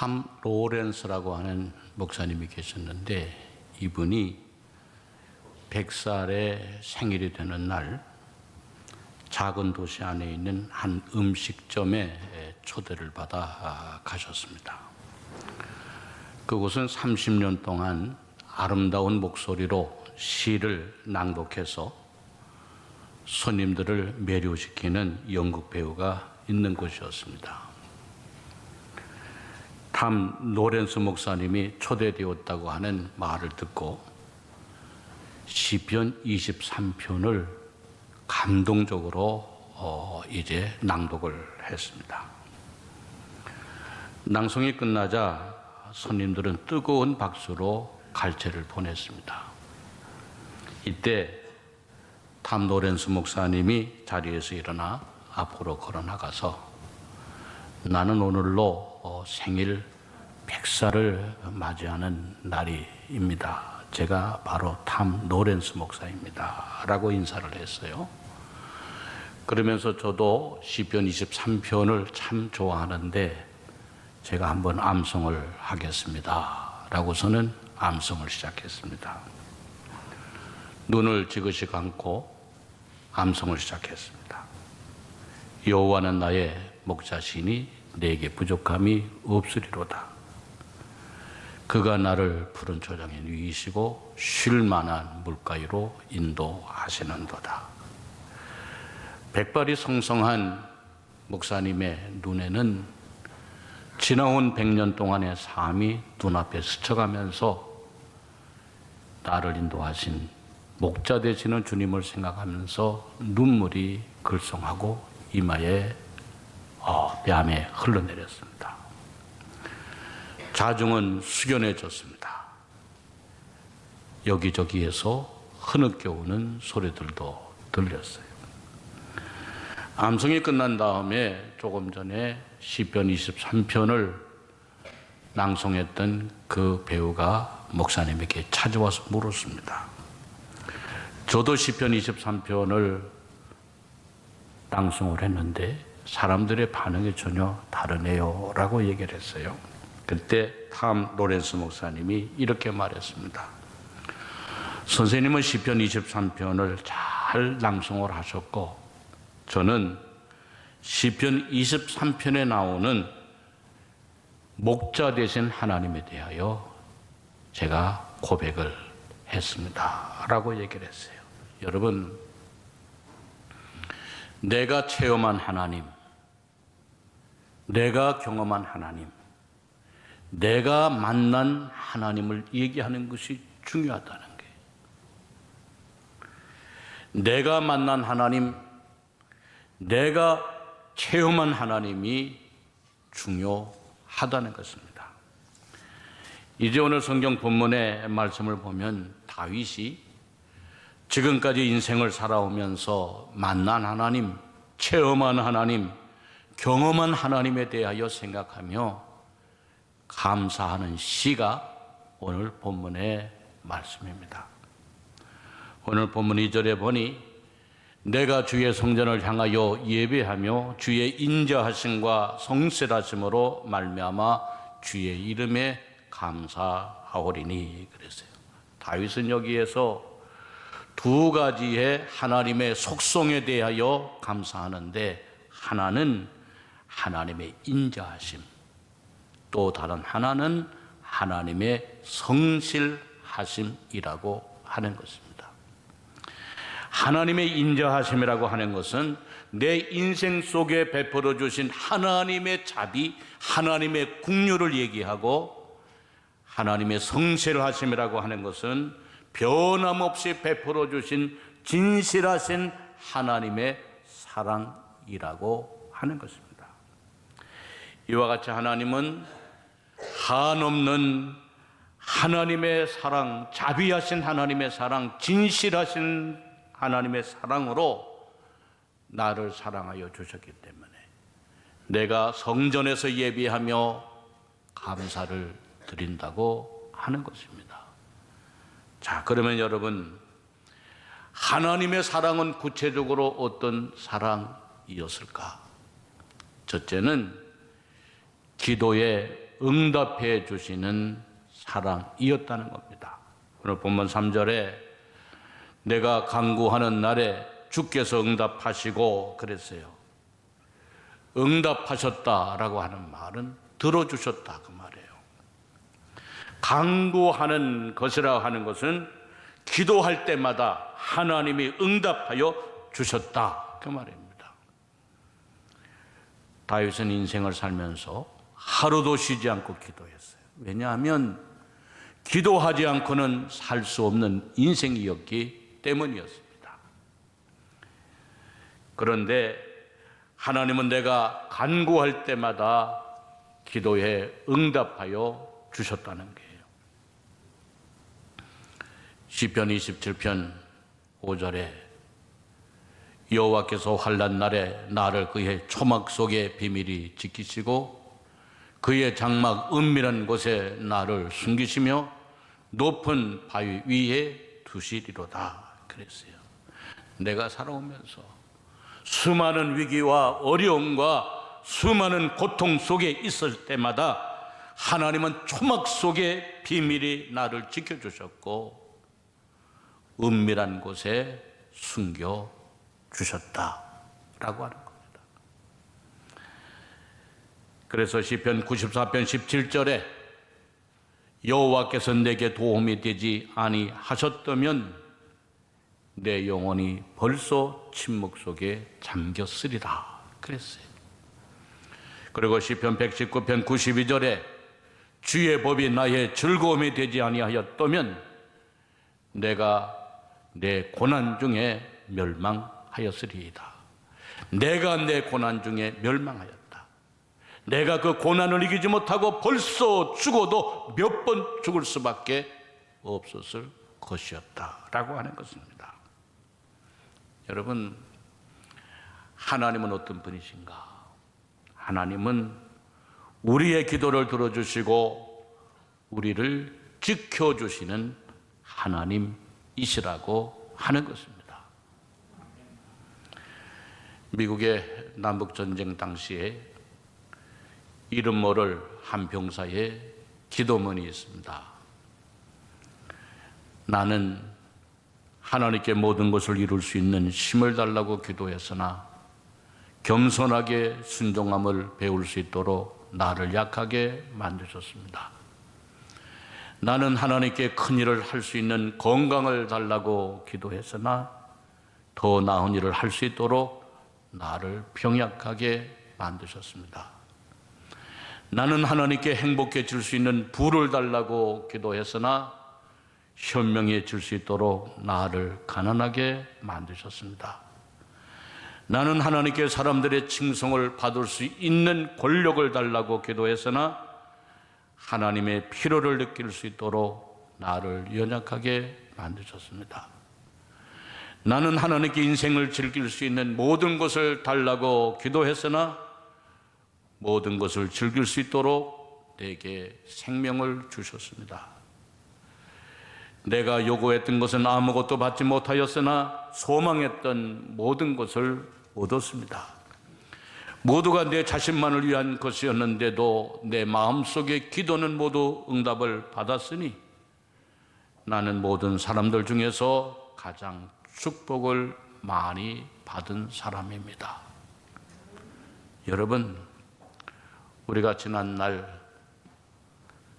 탐 로렌스라고 하는 목사님이 계셨는데 이분이 100살의 생일이 되는 날 작은 도시 안에 있는 한 음식점에 초대를 받아 가셨습니다. 그곳은 30년 동안 아름다운 목소리로 시를 낭독해서 손님들을 매료시키는 연극 배우가 있는 곳이었습니다. 탐 로렌스 목사님이 초대되었다고 하는 말을 듣고 시편 23편을 감동적으로 이제 낭독을 했습니다. 낭송이 끝나자 손님들은 뜨거운 박수로 갈채를 보냈습니다. 이때 탐 로렌스 목사님이 자리에서 일어나 앞으로 걸어 나가서 나는 오늘로 생일 100살을 맞이하는 날입니다. 제가 바로 탐 로렌스 목사입니다. 라고 인사를 했어요. 그러면서 저도 시편 23편을 참 좋아하는데 제가 한번 암송을 하겠습니다. 라고서는 암송을 시작했습니다. 눈을 지그시 감고 암송을 시작했습니다. 여호와는 나의 목자시니 내게 부족함이 없으리로다. 그가 나를 푸른 초장에 누이시고 쉴 만한 물가로 인도하시는도다. 백발이 성성한 목사님의 눈에는 지나온 100년 동안의 삶이 눈앞에 스쳐가면서 나를 인도하신 목자 되시는 주님을 생각하면서 눈물이 글썽하고 이마에 뺨에 흘러내렸습니다. 자중은 숙연해졌습니다. 여기저기에서 흐느껴오는 소리들도 들렸어요. 암송이 끝난 다음에 조금 전에 시편 23편을 낭송했던 그 배우가 목사님에게 찾아와서 물었습니다. 저도 시편 23편을 낭송을 했는데 사람들의 반응이 전혀 다르네요 라고 얘기를 했어요. 그때 탐 로렌스 목사님이 이렇게 말했습니다. 선생님은 시편 23편을 잘 낭송을 하셨고 저는 시편 23편에 나오는 목자 되신 하나님에 대하여 제가 고백을 했습니다 라고 얘기를 했어요. 여러분, 내가 체험한 하나님, 내가 경험한 하나님, 내가 만난 하나님을 얘기하는 것이 중요하다는 게, 내가 만난 하나님, 내가 체험한 하나님이 중요하다는 것입니다. 이제 오늘 성경 본문의 말씀을 보면 다윗이 지금까지 인생을 살아오면서 만난 하나님, 체험한 하나님, 경험한 하나님에 대하여 생각하며 감사하는 시가 오늘 본문의 말씀입니다. 오늘 본문 2절에 보니 내가 주의 성전을 향하여 예배하며 주의 인자하심과 성실하심으로 말미암아 주의 이름에 감사하오리니 그랬어요. 다윗은 여기에서 두 가지의 하나님의 속성에 대하여 감사하는데 하나는 하나님의 인자하심, 또 다른 하나는 하나님의 성실하심이라고 하는 것입니다. 하나님의 인자하심이라고 하는 것은 내 인생 속에 베풀어 주신 하나님의 자비, 하나님의 긍휼을 얘기하고 하나님의 성실하심이라고 하는 것은 변함없이 베풀어 주신 진실하신 하나님의 사랑이라고 하는 것입니다. 이와 같이 하나님은 한없는 하나님의 사랑, 자비하신 하나님의 사랑, 진실하신 하나님의 사랑으로 나를 사랑하여 주셨기 때문에 내가 성전에서 예배하며 감사를 드린다고 하는 것입니다. 자, 그러면 여러분, 하나님의 사랑은 구체적으로 어떤 사랑이었을까? 첫째는 기도의 응답해 주시는 사랑이었다는 겁니다. 오늘 본문 3절에 내가 간구하는 날에 주께서 응답하시고 그랬어요. 응답하셨다라고 하는 말은 들어주셨다 그 말이에요. 간구하는 것이라 하는 것은 기도할 때마다 하나님이 응답하여 주셨다 그 말입니다. 다윗은 인생을 살면서 하루도 쉬지 않고 기도했어요. 왜냐하면 기도하지 않고는 살 수 없는 인생이었기 때문이었습니다. 그런데 하나님은 내가 간구할 때마다 기도에 응답하여 주셨다는 거예요. 시편 27편 5절에 여호와께서 환난 날에 나를 그의 초막 속에 비밀히 지키시고 그의 장막 은밀한 곳에 나를 숨기시며 높은 바위 위에 두시리로다 그랬어요. 내가 살아오면서 수많은 위기와 어려움과 수많은 고통 속에 있을 때마다 하나님은 초막 속에 비밀히 나를 지켜주셨고 은밀한 곳에 숨겨주셨다라고 하는 겁니다. 그래서 시편 94편 17절에 여호와께서 내게 도움이 되지 아니하셨다면 내 영혼이 벌써 침묵 속에 잠겼으리라 그랬어요. 그리고 시편 119편 92절에 주의 법이 나의 즐거움이 되지 아니하였다면 내가 내 고난 중에 멸망하였으리이다. 내가 내 고난 중에 멸망하였다. 내가 그 고난을 이기지 못하고 벌써 죽어도 몇 번 죽을 수밖에 없었을 것이었다라고 하는 것입니다. 여러분, 하나님은 어떤 분이신가? 하나님은 우리의 기도를 들어주시고 우리를 지켜주시는 하나님이시라고 하는 것입니다. 미국의 남북전쟁 당시에 이름 모를 한 병사의 기도문이 있습니다. 나는 하나님께 모든 것을 이룰 수 있는 힘을 달라고 기도했으나 겸손하게 순종함을 배울 수 있도록 나를 약하게 만드셨습니다. 나는 하나님께 큰 일을 할 수 있는 건강을 달라고 기도했으나 더 나은 일을 할 수 있도록 나를 병약하게 만드셨습니다. 나는 하나님께 행복해질 수 있는 부를 달라고 기도했으나 현명해질 수 있도록 나를 가난하게 만드셨습니다. 나는 하나님께 사람들의 칭송을 받을 수 있는 권력을 달라고 기도했으나 하나님의 필요를 느낄 수 있도록 나를 연약하게 만드셨습니다. 나는 하나님께 인생을 즐길 수 있는 모든 것을 달라고 기도했으나 모든 것을 즐길 수 있도록 내게 생명을 주셨습니다. 내가 요구했던 것은 아무것도 받지 못하였으나 소망했던 모든 것을 얻었습니다. 모두가 내 자신만을 위한 것이었는데도 내 마음속의 기도는 모두 응답을 받았으니 나는 모든 사람들 중에서 가장 축복을 많이 받은 사람입니다. 여러분, 우리가 지난날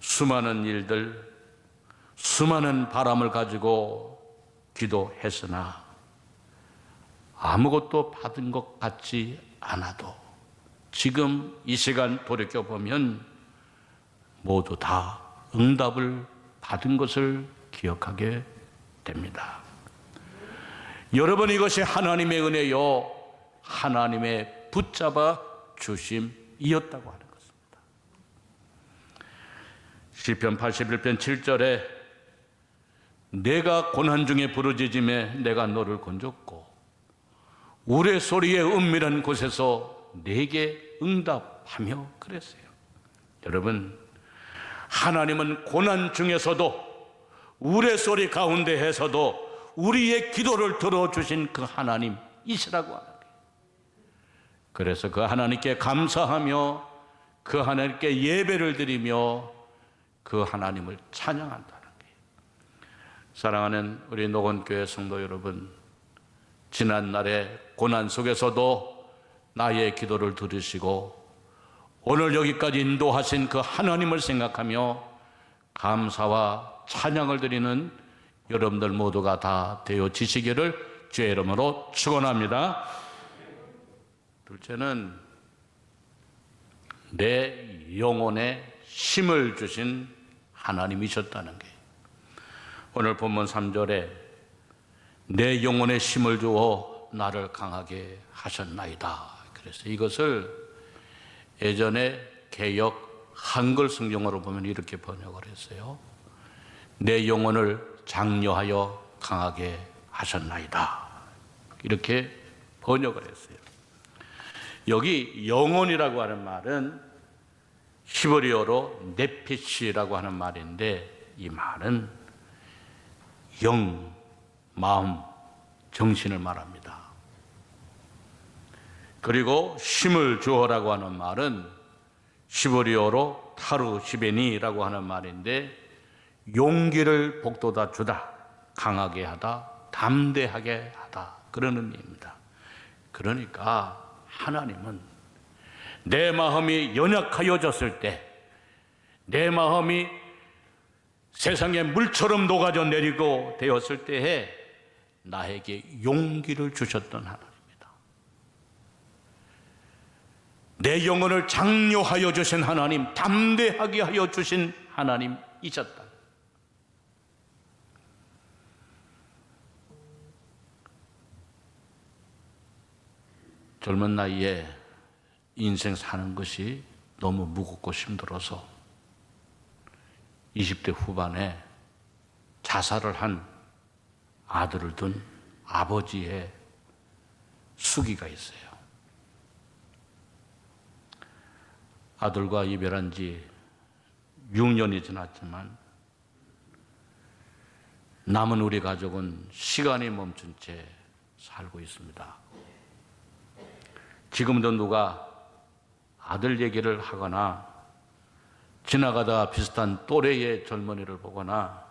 수많은 일들, 수많은 바람을 가지고 기도했으나 아무것도 받은 것 같지 않아도 지금 이 시간 돌이켜보면 모두 다 응답을 받은 것을 기억하게 됩니다. 여러분, 이것이 하나님의 은혜요, 하나님의 붙잡아 주심이었다고 하는 것입니다. 시편 81편 7절에 내가 고난 중에 부르짖음에 내가 너를 건졌고 우레소리의 은밀한 곳에서 내게 응답하며 그랬어요. 여러분, 하나님은 고난 중에서도 우레소리 가운데에서도 우리의 기도를 들어주신 그 하나님이시라고 하는 거예요. 그래서 그 하나님께 감사하며 그 하나님께 예배를 드리며 그 하나님을 찬양한다는 거예요. 사랑하는 우리 노건교회 성도 여러분, 지난날의 고난 속에서도 나의 기도를 들으시고 오늘 여기까지 인도하신 그 하나님을 생각하며 감사와 찬양을 드리는 여러분들 모두가 다 되어지시기를 주의 이름으로 축원합니다. 둘째는 내 영혼에 힘을 주신 하나님이셨다는 거예요. 오늘 본문 3절에 내 영혼에 힘을 주어 나를 강하게 하셨나이다. 그래서 이것을 예전에 개역 한글 성경으로 보면 이렇게 번역을 했어요. 내 영혼을 장려하여 강하게 하셨나이다. 이렇게 번역을 했어요. 여기 영혼이라고 하는 말은 히브리어로 네피시라고 하는 말인데 이 말은 영, 마음, 정신을 말합니다. 그리고 힘을 주어라고 하는 말은 히브리어로 타루시베니라고 하는 말인데 용기를 북돋아 주다, 강하게 하다, 담대하게 하다, 그런 의미입니다. 그러니까 하나님은 내 마음이 연약하여졌을 때, 내 마음이 세상에 물처럼 녹아져 내리고 되었을 때에 나에게 용기를 주셨던 하나님입니다. 내 영혼을 장려하여 주신 하나님, 담대하게 하여 주신 하나님이셨다. 젊은 나이에 인생 사는 것이 너무 무겁고 힘들어서 20대 후반에 자살을 한 아들을 둔 아버지의 수기가 있어요. 아들과 이별한 지 6년이 지났지만 남은 우리 가족은 시간이 멈춘 채 살고 있습니다. 지금도 누가 아들 얘기를 하거나 지나가다 비슷한 또래의 젊은이를 보거나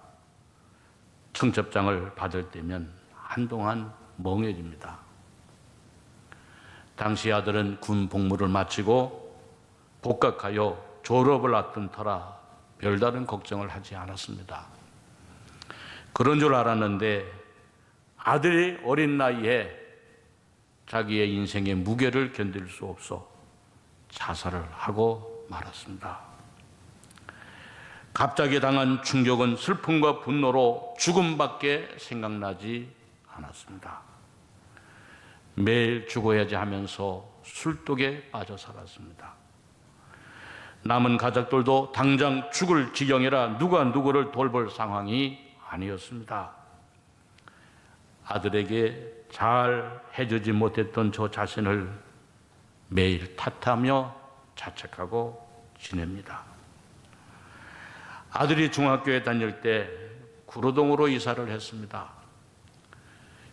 청첩장을 받을 때면 한동안 멍해집니다. 당시 아들은 군 복무를 마치고 복학하여 졸업을 앞둔 터라 별다른 걱정을 하지 않았습니다. 그런 줄 알았는데 아들이 어린 나이에 자기의 인생의 무게를 견딜 수 없어 자살을 하고 말았습니다. 갑자기 당한 충격은 슬픔과 분노로 죽음밖에 생각나지 않았습니다. 매일 죽어야지 하면서 술독에 빠져 살았습니다. 남은 가족들도 당장 죽을 지경이라 누가 누구를 돌볼 상황이 아니었습니다. 아들에게 잘 해주지 못했던 저 자신을 매일 탓하며 자책하고 지냅니다. 아들이 중학교에 다닐 때 구로동으로 이사를 했습니다.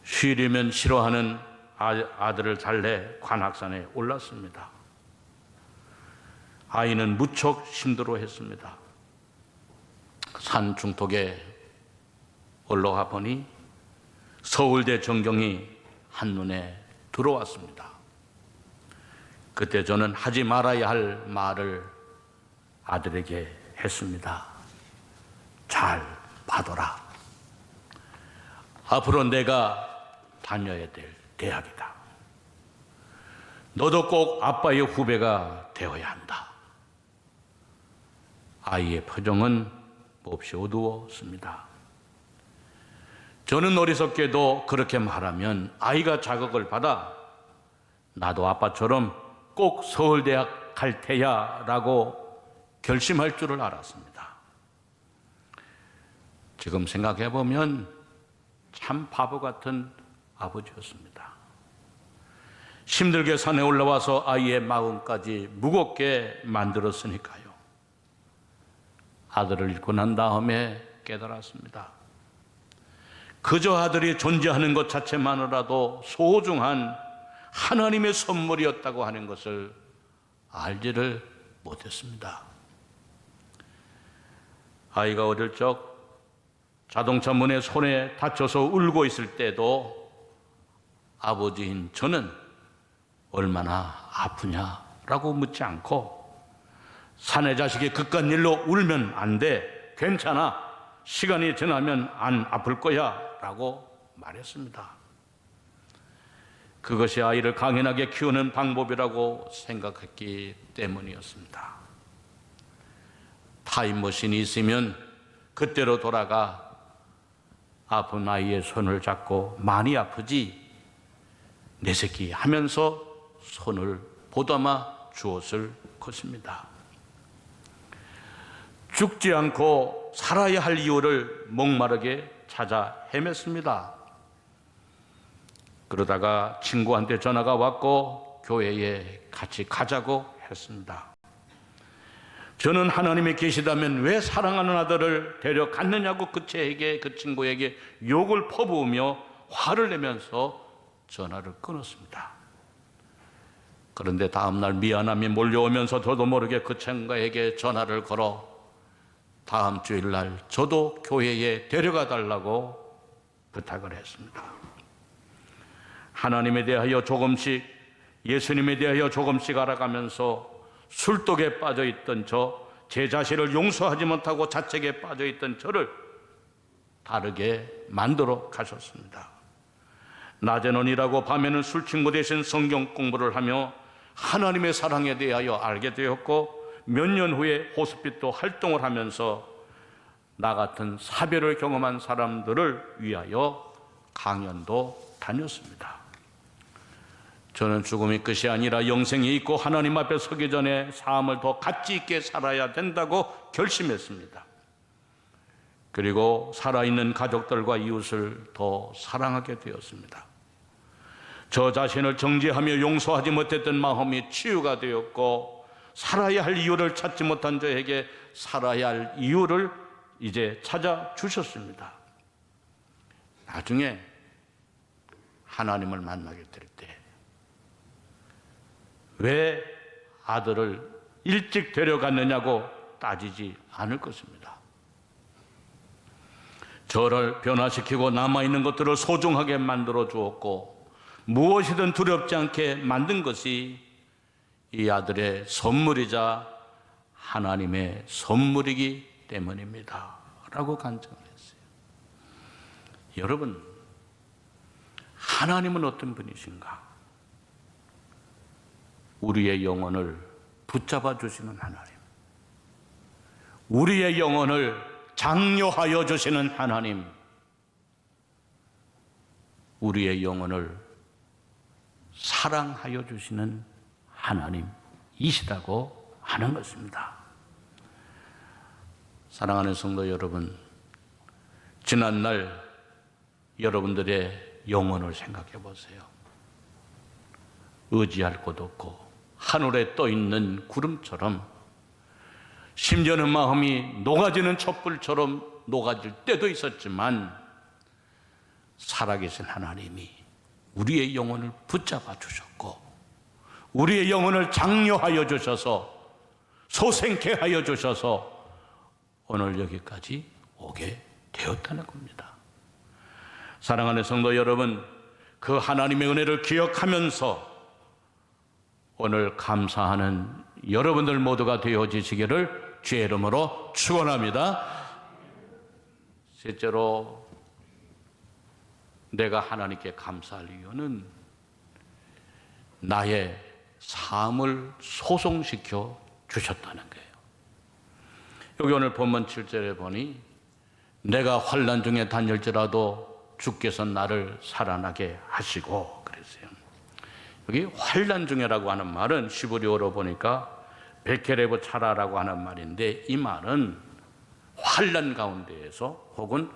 쉬려면 싫어하는 아들을 달래 관악산에 올랐습니다. 아이는 무척 힘들어했습니다. 산 중턱에 올라가 보니 서울대 전경이 한눈에 들어왔습니다. 그때 저는 하지 말아야 할 말을 아들에게 했습니다. 잘 봐둬라. 앞으로 내가 다녀야 될 대학이다. 너도 꼭 아빠의 후배가 되어야 한다. 아이의 표정은 몹시 어두웠습니다. 저는 어리석게도 그렇게 말하면 아이가 자극을 받아 나도 아빠처럼 꼭 서울대학 갈 테야 라고 결심할 줄을 알았습니다. 지금 생각해보면 참 바보 같은 아버지였습니다. 힘들게 산에 올라와서 아이의 마음까지 무겁게 만들었으니까요. 아들을 잃고 난 다음에 깨달았습니다. 그저 아들이 존재하는 것 자체만으로도 소중한 하나님의 선물이었다고 하는 것을 알지를 못했습니다. 아이가 어릴 적 자동차 문에 손에 다쳐서 울고 있을 때도 아버지인 저는 얼마나 아프냐라고 묻지 않고 사내 자식이 그깟 일로 울면 안 돼. 괜찮아. 시간이 지나면 안 아플 거야. 라고 말했습니다. 그것이 아이를 강인하게 키우는 방법이라고 생각했기 때문이었습니다. 타임머신이 있으면 그때로 돌아가 아픈 아이의 손을 잡고 많이 아프지? 내 새끼 하면서 손을 보담아 주었을 것입니다. 죽지 않고 살아야 할 이유를 목마르게 찾아 헤맸습니다. 그러다가 친구한테 전화가 왔고 교회에 같이 가자고 했습니다. 저는 하나님이 계시다면 왜 사랑하는 아들을 데려갔느냐고 그 친구에게 욕을 퍼부으며 화를 내면서 전화를 끊었습니다. 그런데 다음날 미안함이 몰려오면서 저도 모르게 그 친구에게 전화를 걸어 다음 주일날 저도 교회에 데려가 달라고 부탁을 했습니다. 하나님에 대하여 조금씩, 예수님에 대하여 조금씩 알아가면서 술독에 빠져있던 제 자신을 용서하지 못하고 자책에 빠져있던 저를 다르게 만들어 가셨습니다. 낮에는 일하고 밤에는 술 친구 대신 성경 공부를 하며 하나님의 사랑에 대하여 알게 되었고 몇 년 후에 호스피스 활동을 하면서 나 같은 사별을 경험한 사람들을 위하여 강연도 다녔습니다. 저는 죽음이 끝이 아니라 영생이 있고 하나님 앞에 서기 전에 삶을 더 가치 있게 살아야 된다고 결심했습니다. 그리고 살아있는 가족들과 이웃을 더 사랑하게 되었습니다. 저 자신을 정죄하며 용서하지 못했던 마음이 치유가 되었고 살아야 할 이유를 찾지 못한 저에게 살아야 할 이유를 이제 찾아주셨습니다. 나중에 하나님을 만나게 될 때 왜 아들을 일찍 데려갔느냐고 따지지 않을 것입니다. 저를 변화시키고 남아있는 것들을 소중하게 만들어 주었고 무엇이든 두렵지 않게 만든 것이 이 아들의 선물이자 하나님의 선물이기 때문입니다. 라고 간증을 했어요. 여러분, 하나님은 어떤 분이신가? 우리의 영혼을 붙잡아 주시는 하나님, 우리의 영혼을 장려하여 주시는 하나님, 우리의 영혼을 사랑하여 주시는 하나님이시다고 하는 것입니다. 사랑하는 성도 여러분, 지난날 여러분들의 영혼을 생각해 보세요. 의지할 곳 없고 하늘에 떠 있는 구름처럼, 심지어는 마음이 녹아지는 촛불처럼 녹아질 때도 있었지만 살아계신 하나님이 우리의 영혼을 붙잡아 주셨고 우리의 영혼을 장려하여 주셔서 소생케 하여 주셔서 오늘 여기까지 오게 되었다는 겁니다. 사랑하는 성도 여러분, 그 하나님의 은혜를 기억하면서 오늘 감사하는 여러분들 모두가 되어지시기를 주의 이름으로 축원합니다. 실제로 내가 하나님께 감사할 이유는 나의 삶을 소송시켜 주셨다는 거예요. 여기 오늘 본문 7절에 보니 내가 환난 중에 다닐지라도 주께서 나를 살아나게 하시고 그랬어요. 여기 환난 중에라고 하는 말은 시브리어로 보니까 베케레브 차라라고 하는 말인데, 이 말은 환난 가운데에서 혹은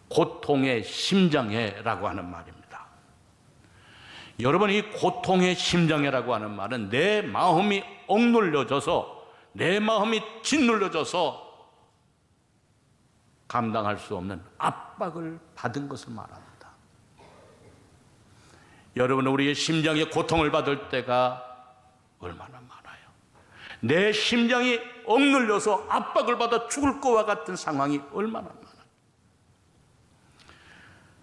고통의 심장에라고 하는 말입니다. 여러분, 이 고통의 심장에라고 하는 말은 내 마음이 억눌려져서, 내 마음이 짓눌려져서 감당할 수 없는 압박을 받은 것을 말합니다. 여러분, 우리의 심장에 고통을 받을 때가 얼마나 많아요. 내 심장이 억눌려서 압박을 받아 죽을 것과 같은 상황이 얼마나 많아.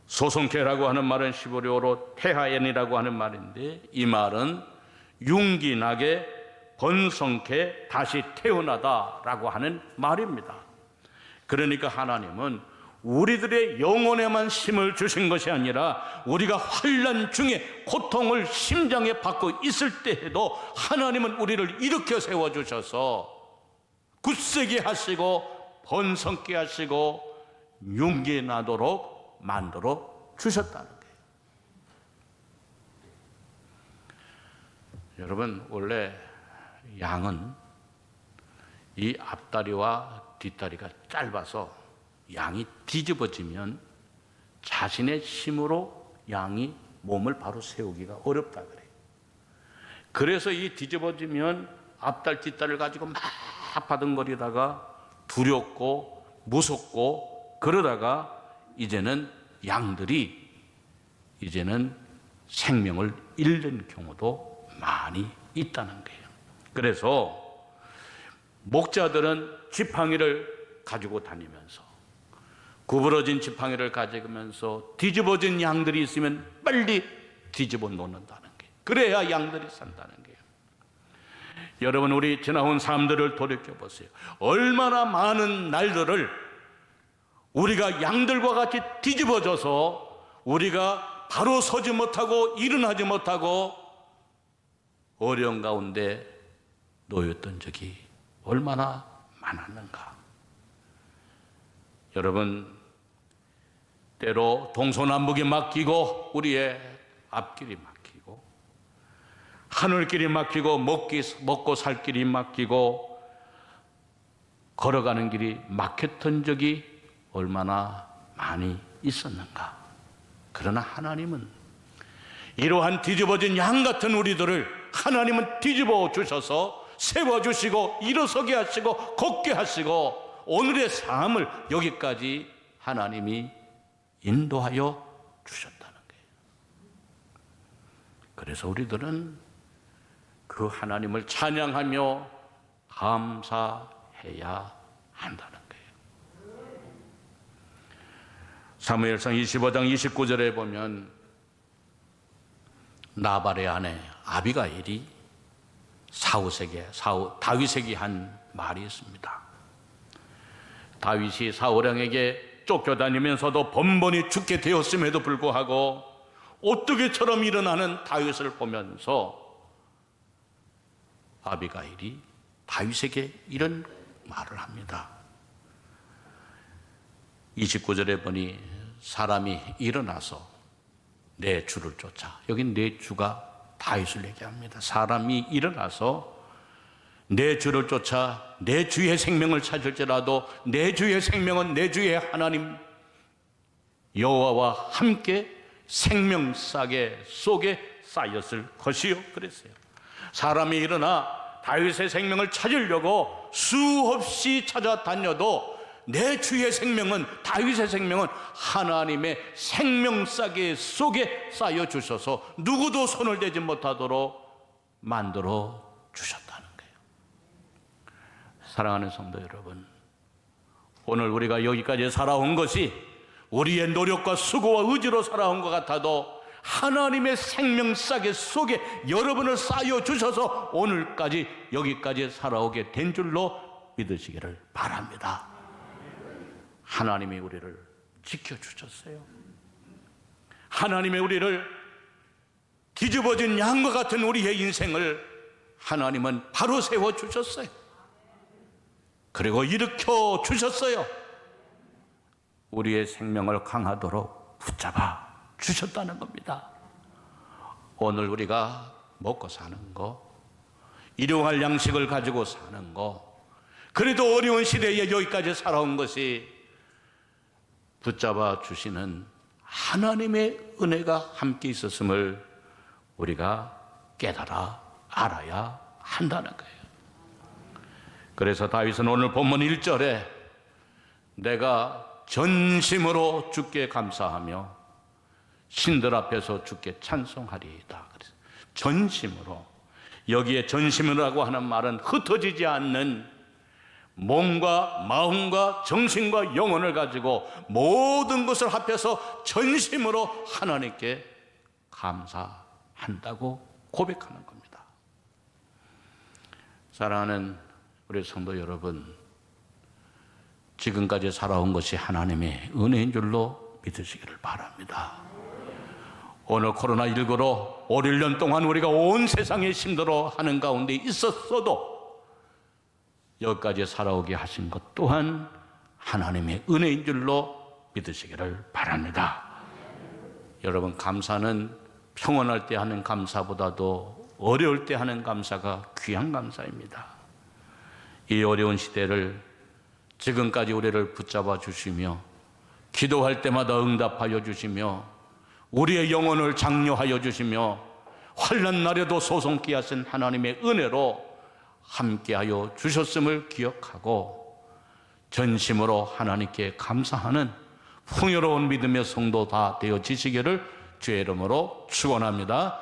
소송케라고 하는 말은 시보리어로 테하엔이라고 하는 말인데, 이 말은 윤기나게 번성케 다시 태어나다라고 하는 말입니다. 그러니까 하나님은 우리들의 영혼에만 힘을 주신 것이 아니라 우리가 환난 중에 고통을 심장에 받고 있을 때에도 하나님은 우리를 일으켜 세워주셔서 굳세게 하시고 번성케 하시고 용기 나도록 만들어 주셨다는 거예요. 여러분, 원래 양은 이 앞다리와 뒷다리가 짧아서 양이 뒤집어지면 자신의 힘으로 양이 몸을 바로 세우기가 어렵다 그래요. 그래서 이 뒤집어지면 앞다리 뒷다리를 가지고 막 바둥거리다가 두렵고 무섭고 그러다가 이제는 양들이 생명을 잃는 경우도 많이 있다는 거예요. 그래서 목자들은 지팡이를 가지고 다니면서, 구부러진 지팡이를 가지면서 뒤집어진 양들이 있으면 빨리 뒤집어 놓는다는 거예요. 그래야 양들이 산다는 거예요. 여러분, 우리 지나온 삶들을 돌이켜 보세요. 얼마나 많은 날들을 우리가 양들과 같이 뒤집어져서 우리가 바로 서지 못하고 일어나지 못하고 어려운 가운데 놓였던 적이 얼마나 많았는가. 여러분, 때로 동서남북이 막히고 우리의 앞길이 막히고 하늘길이 막히고 먹고 살 길이 막히고 걸어가는 길이 막혔던 적이 얼마나 많이 있었는가. 그러나 하나님은 이러한 뒤집어진 양 같은 우리들을 하나님은 뒤집어 주셔서 세워주시고 일어서게 하시고 걷게 하시고 오늘의 삶을 여기까지 하나님이 인도하여 주셨다는 거예요. 그래서 우리들은 그 하나님을 찬양하며 감사해야 한다는 거예요. 사무엘상 25장 29절에 보면 나발의 아내 아비가일이 다윗에게 한 말이 있습니다. 다윗이 사울왕에게 쫓겨다니면서도 번번이 죽게 되었음에도 불구하고 오뚜기처럼 일어나는 다윗을 보면서 아비가일이 다윗에게 이런 말을 합니다. 29절에 보니 사람이 일어나서 내 주를 쫓아, 여기 내 주가 다윗을 얘기합니다. 사람이 일어나서 내 주를 쫓아 내 주의 생명을 찾을지라도 내 주의 생명은 내 주의 하나님 여호와와 함께 생명싸개 속에 쌓였을 것이요, 그랬어요. 사람이 일어나 다윗의 생명을 찾으려고 수없이 찾아다녀도 내 주의 생명은, 다윗의 생명은 하나님의 생명싸개 속에 쌓여 주셔서 누구도 손을 대지 못하도록 만들어 주셨다는 거예요. 사랑하는 성도 여러분, 오늘 우리가 여기까지 살아온 것이 우리의 노력과 수고와 의지로 살아온 것 같아도 하나님의 생명싸개 속에 여러분을 쌓여 주셔서 오늘까지 여기까지 살아오게 된 줄로 믿으시기를 바랍니다. 하나님이 우리를 지켜주셨어요. 하나님의 우리를 뒤집어진 양과 같은 우리의 인생을 하나님은 바로 세워주셨어요. 그리고 일으켜 주셨어요. 우리의 생명을 강하도록 붙잡아 주셨다는 겁니다. 오늘 우리가 먹고 사는 거, 일용할 양식을 가지고 사는 거, 그래도 어려운 시대에 여기까지 살아온 것이 붙잡아 주시는 하나님의 은혜가 함께 있었음을 우리가 깨달아 알아야 한다는 거예요. 그래서 다윗은 오늘 본문 1절에 내가 전심으로 주께 감사하며 신들 앞에서 주께 찬송하리이다. 그래서 전심으로, 여기에 전심이라고 하는 말은 흩어지지 않는 몸과 마음과 정신과 영혼을 가지고 모든 것을 합해서 전심으로 하나님께 감사한다고 고백하는 겁니다. 사랑하는 우리 성도 여러분, 지금까지 살아온 것이 하나님의 은혜인 줄로 믿으시기를 바랍니다. 오늘 코로나19로 5, 1년 동안 우리가 온 세상에 힘들어하는 가운데 있었어도 여기까지 살아오게 하신 것 또한 하나님의 은혜인 줄로 믿으시기를 바랍니다. 여러분, 감사는 평온할 때 하는 감사보다도 어려울 때 하는 감사가 귀한 감사입니다. 이 어려운 시대를 지금까지 우리를 붙잡아 주시며 기도할 때마다 응답하여 주시며 우리의 영혼을 장려하여 주시며 환난 날에도 소송케 하신 하나님의 은혜로 함께하여 주셨음을 기억하고 전심으로 하나님께 감사하는 풍요로운 믿음의 성도 다 되어지시기를 주의 이름으로 축원합니다.